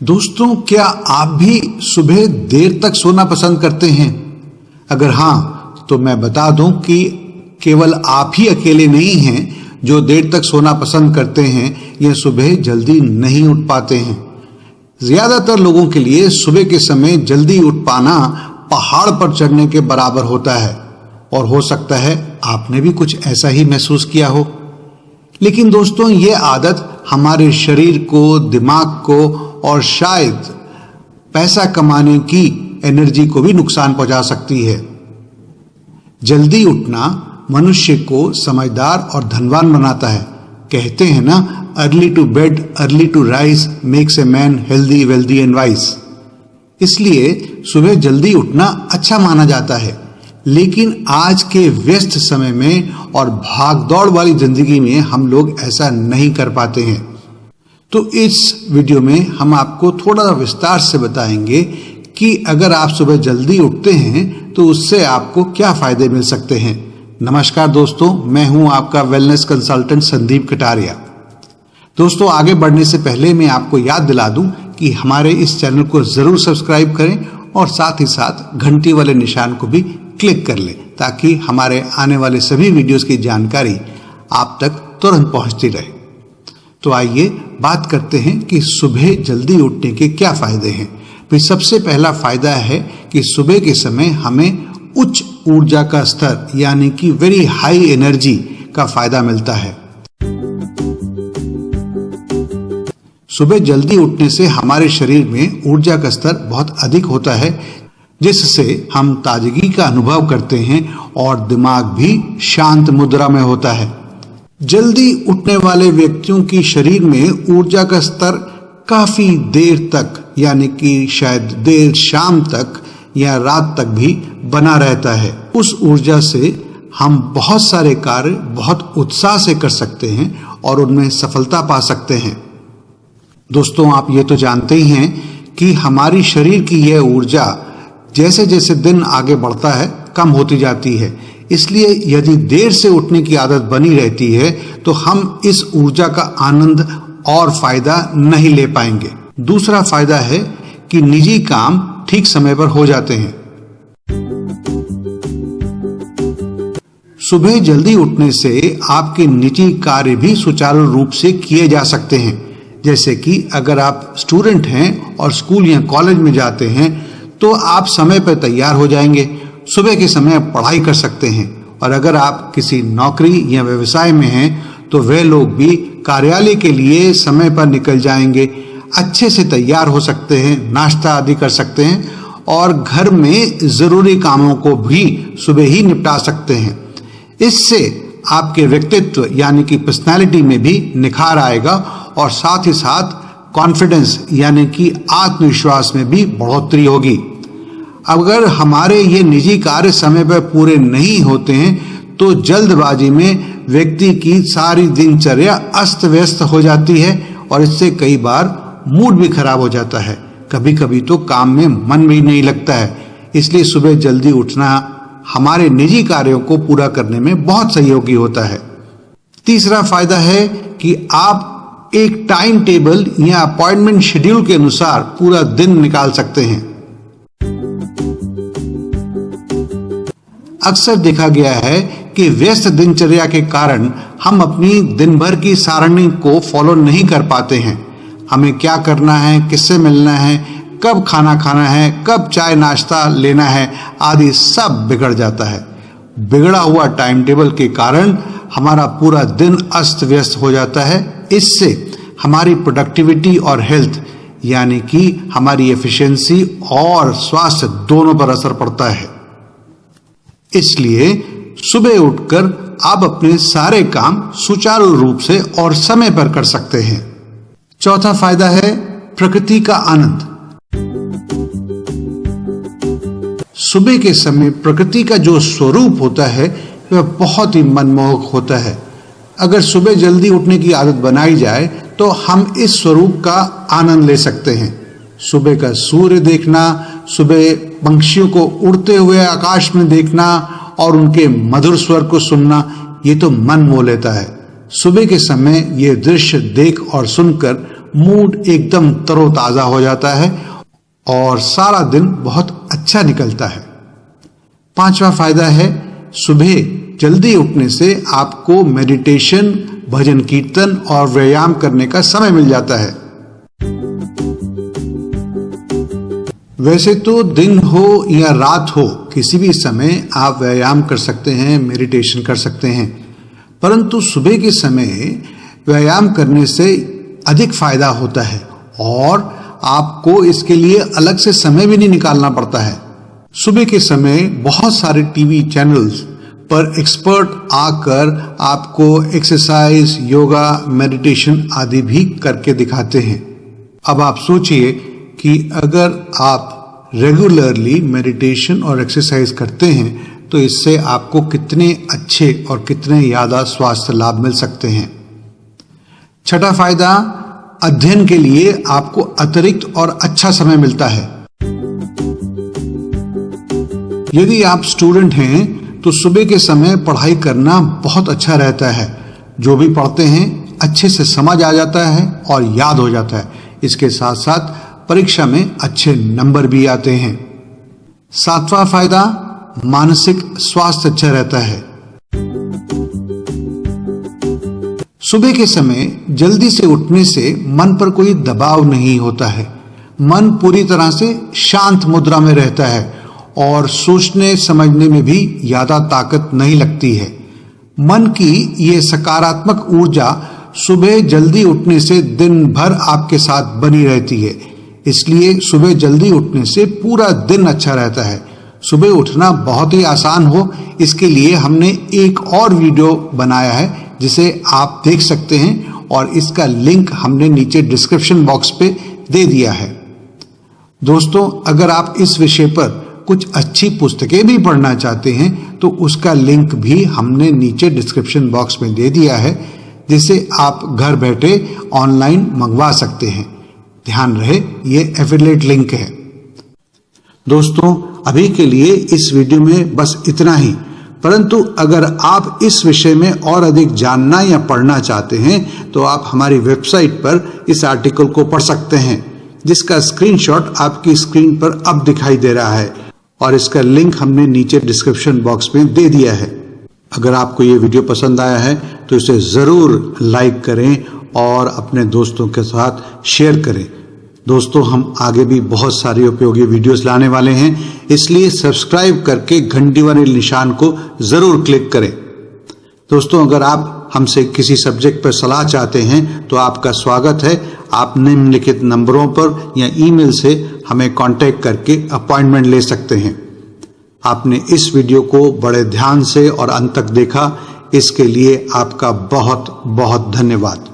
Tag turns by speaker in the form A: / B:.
A: दोस्तों, क्या आप भी सुबह देर तक सोना पसंद करते हैं? अगर हाँ, तो मैं बता दूं कि केवल आप ही अकेले नहीं हैं जो देर तक सोना पसंद करते हैं या सुबह जल्दी नहीं उठ पाते हैं। ज्यादातर लोगों के लिए सुबह के समय जल्दी उठ पाना पहाड़ पर चढ़ने के बराबर होता है और हो सकता है आपने भी कुछ ऐसा ही महसूस किया हो। लेकिन दोस्तों, ये आदत हमारे शरीर को, दिमाग को और शायद पैसा कमाने की एनर्जी को भी नुकसान पहुंचा सकती है। जल्दी उठना मनुष्य को समझदार और धनवान बनाता है। कहते हैं ना, early to bed early to rise makes a man healthy wealthy and wise. इसलिए सुबह जल्दी उठना अच्छा माना जाता है। लेकिन आज के व्यस्त समय में और भागदौड़ वाली जिंदगी में हम लोग ऐसा नहीं कर पाते हैं। तो इस वीडियो में हम आपको थोड़ा विस्तार से बताएंगे कि अगर आप सुबह जल्दी उठते हैं तो उससे आपको क्या फायदे मिल सकते हैं। नमस्कार दोस्तों, मैं हूं आपका वेलनेस कंसल्टेंट संदीप कटारिया। दोस्तों, आगे बढ़ने से पहले मैं आपको याद दिला दूं कि हमारे इस चैनल को जरूर सब्सक्राइब करें और साथ ही साथ घंटी वाले निशान को भी क्लिक कर लें ताकि हमारे आने वाले सभी वीडियोस की जानकारी आप तक तुरंत पहुंचती रहे। तो आइए बात करते हैं कि सुबह जल्दी उठने के क्या फायदे हैं। फिर सबसे पहला फायदा है कि सुबह के समय हमें उच्च ऊर्जा का स्तर यानी कि वेरी हाई एनर्जी का फायदा मिलता है। सुबह जल्दी उठने से हमारे शरीर में ऊर्जा का स्तर बहुत अधिक होता है, जिससे हम ताजगी का अनुभव करते हैं और दिमाग भी शांत मुद्रा में होता है। जल्दी उठने वाले व्यक्तियों की शरीर में ऊर्जा का स्तर काफी देर तक यानी कि शायद देर शाम तक या रात तक भी बना रहता है। उस ऊर्जा से हम बहुत सारे कार्य बहुत उत्साह से कर सकते हैं और उनमें सफलता पा सकते हैं। दोस्तों, आप ये तो जानते ही हैं कि हमारी शरीर की यह ऊर्जा जैसे जैसे दिन आगे बढ़ता है कम होती जाती है। इसलिए यदि देर से उठने की आदत बनी रहती है तो हम इस ऊर्जा का आनंद और फायदा नहीं ले पाएंगे। दूसरा फायदा है कि निजी काम ठीक समय पर हो जाते हैं। सुबह जल्दी उठने से आपके निजी कार्य भी सुचारू रूप से किए जा सकते हैं। जैसे कि अगर आप स्टूडेंट हैं और स्कूल या कॉलेज में जाते हैं तो आप समय पर तैयार हो जाएंगे, सुबह के समय पढ़ाई कर सकते हैं। और अगर आप किसी नौकरी या व्यवसाय में हैं तो वे लोग भी कार्यालय के लिए समय पर निकल जाएंगे, अच्छे से तैयार हो सकते हैं, नाश्ता आदि कर सकते हैं और घर में जरूरी कामों को भी सुबह ही निपटा सकते हैं। इससे आपके व्यक्तित्व यानी कि पर्सनालिटी में भी निखार आएगा और साथ ही साथ कॉन्फिडेंस यानी कि आत्मविश्वास में भी बढ़ोतरी होगी। अगर हमारे ये निजी कार्य समय पर पूरे नहीं होते हैं तो जल्दबाजी में व्यक्ति की सारी दिनचर्या अस्त व्यस्त हो जाती है और इससे कई बार मूड भी खराब हो जाता है। कभी कभी तो काम में मन भी नहीं लगता है। इसलिए सुबह जल्दी उठना हमारे निजी कार्यों को पूरा करने में बहुत सहयोगी होता है। तीसरा फायदा है कि आप एक टाइम टेबल या अपॉइंटमेंट शेड्यूल के अनुसार पूरा दिन निकाल सकते हैं। अक्सर देखा गया है कि व्यस्त दिनचर्या के कारण हम अपनी दिन भर की सारणी को फॉलो नहीं कर पाते हैं। हमें क्या करना है, किससे मिलना है, कब खाना खाना है, कब चाय नाश्ता लेना है आदि सब बिगड़ जाता है। बिगड़ा हुआ टाइम टेबल के कारण हमारा पूरा दिन अस्त व्यस्त हो जाता है। इससे हमारी प्रोडक्टिविटी और हेल्थ यानी कि हमारी एफिशिएंसी और स्वास्थ्य दोनों पर असर पड़ता है। इसलिए सुबह उठकर आप अपने सारे काम सुचारू रूप से और समय पर कर सकते हैं। चौथा फायदा है प्रकृति का आनंद। सुबह के समय प्रकृति का जो स्वरूप होता है वह बहुत ही मनमोहक होता है। अगर सुबह जल्दी उठने की आदत बनाई जाए तो हम इस स्वरूप का आनंद ले सकते हैं। सुबह का सूर्य देखना, सुबह पंछियों को उड़ते हुए आकाश में देखना और उनके मधुर स्वर को सुनना, ये तो मन मोह लेता है। सुबह के समय ये दृश्य देख और सुनकर मूड एकदम तरोताजा हो जाता है और सारा दिन बहुत अच्छा निकलता है। 5वां फायदा है, सुबह जल्दी उठने से आपको मेडिटेशन, भजन कीर्तन और व्यायाम करने का समय मिल जाता है। वैसे तो दिन हो या रात हो, किसी भी समय आप व्यायाम कर सकते हैं, मेडिटेशन कर सकते हैं, परंतु सुबह के समय व्यायाम करने से अधिक फायदा होता है और आपको इसके लिए अलग से समय भी नहीं निकालना पड़ता है। सुबह के समय बहुत सारे टीवी चैनल्स पर एक्सपर्ट आकर आपको एक्सरसाइज, योगा, मेडिटेशन आदि भी करके दिखाते हैं। अब आप सोचिए कि अगर आप रेगुलरली मेडिटेशन और एक्सरसाइज करते हैं तो इससे आपको कितने अच्छे और कितने ज्यादा स्वास्थ्य लाभ मिल सकते हैं। 6वां फायदा, अध्ययन के लिए आपको अतिरिक्त और अच्छा समय मिलता है। यदि आप स्टूडेंट हैं तो सुबह के समय पढ़ाई करना बहुत अच्छा रहता है। जो भी पढ़ते हैं अच्छे से समझ आ जाता है और याद हो जाता है। इसके साथ साथ परीक्षा में अच्छे नंबर भी आते हैं। 7वां फायदा, मानसिक स्वास्थ्य अच्छा रहता है। सुबह के समय जल्दी से उठने से मन पर कोई दबाव नहीं होता है। मन पूरी तरह से शांत मुद्रा में रहता है और सोचने समझने में भी ज्यादा ताकत नहीं लगती है। मन की ये सकारात्मक ऊर्जा सुबह जल्दी उठने से दिन भर आपके साथ बनी रहती है। इसलिए सुबह जल्दी उठने से पूरा दिन अच्छा रहता है। सुबह उठना बहुत ही आसान हो, इसके लिए हमने एक और वीडियो बनाया है जिसे आप देख सकते हैं और इसका लिंक हमने नीचे डिस्क्रिप्शन बॉक्स पे दे दिया है। दोस्तों, अगर आप इस विषय पर कुछ अच्छी पुस्तकें भी पढ़ना चाहते हैं तो उसका लिंक भी हमने नीचे डिस्क्रिप्शन बॉक्स में दे दिया है, जिसे आप घर बैठे ऑनलाइन मंगवा सकते हैं। ध्यान रहे, ये एफिलिएट लिंक है। दोस्तों, अभी के लिए इस वीडियो में बस इतना ही, परंतु अगर आप इस विषय में और अधिक जानना या पढ़ना चाहते हैं तो आप हमारी वेबसाइट पर इस आर्टिकल को पढ़ सकते हैं, जिसका स्क्रीनशॉट आपकी स्क्रीन पर अब दिखाई दे रहा है और इसका लिंक हमने नीचे डिस्क्रिप्शन बॉक्स में दे दिया है। अगर आपको ये वीडियो पसंद आया है तो इसे जरूर लाइक करें और अपने दोस्तों के साथ शेयर करें। दोस्तों, हम आगे भी बहुत सारी उपयोगी वीडियोस लाने वाले हैं, इसलिए सब्सक्राइब करके घंटी वाले निशान को जरूर क्लिक करें। दोस्तों, अगर आप हमसे किसी सब्जेक्ट पर सलाह चाहते हैं तो आपका स्वागत है। आप निम्नलिखित नंबरों पर या ईमेल से हमें कांटेक्ट करके अपॉइंटमेंट ले सकते हैं। आपने इस वीडियो को बड़े ध्यान से और अंत तक देखा, इसके लिए आपका बहुत बहुत धन्यवाद।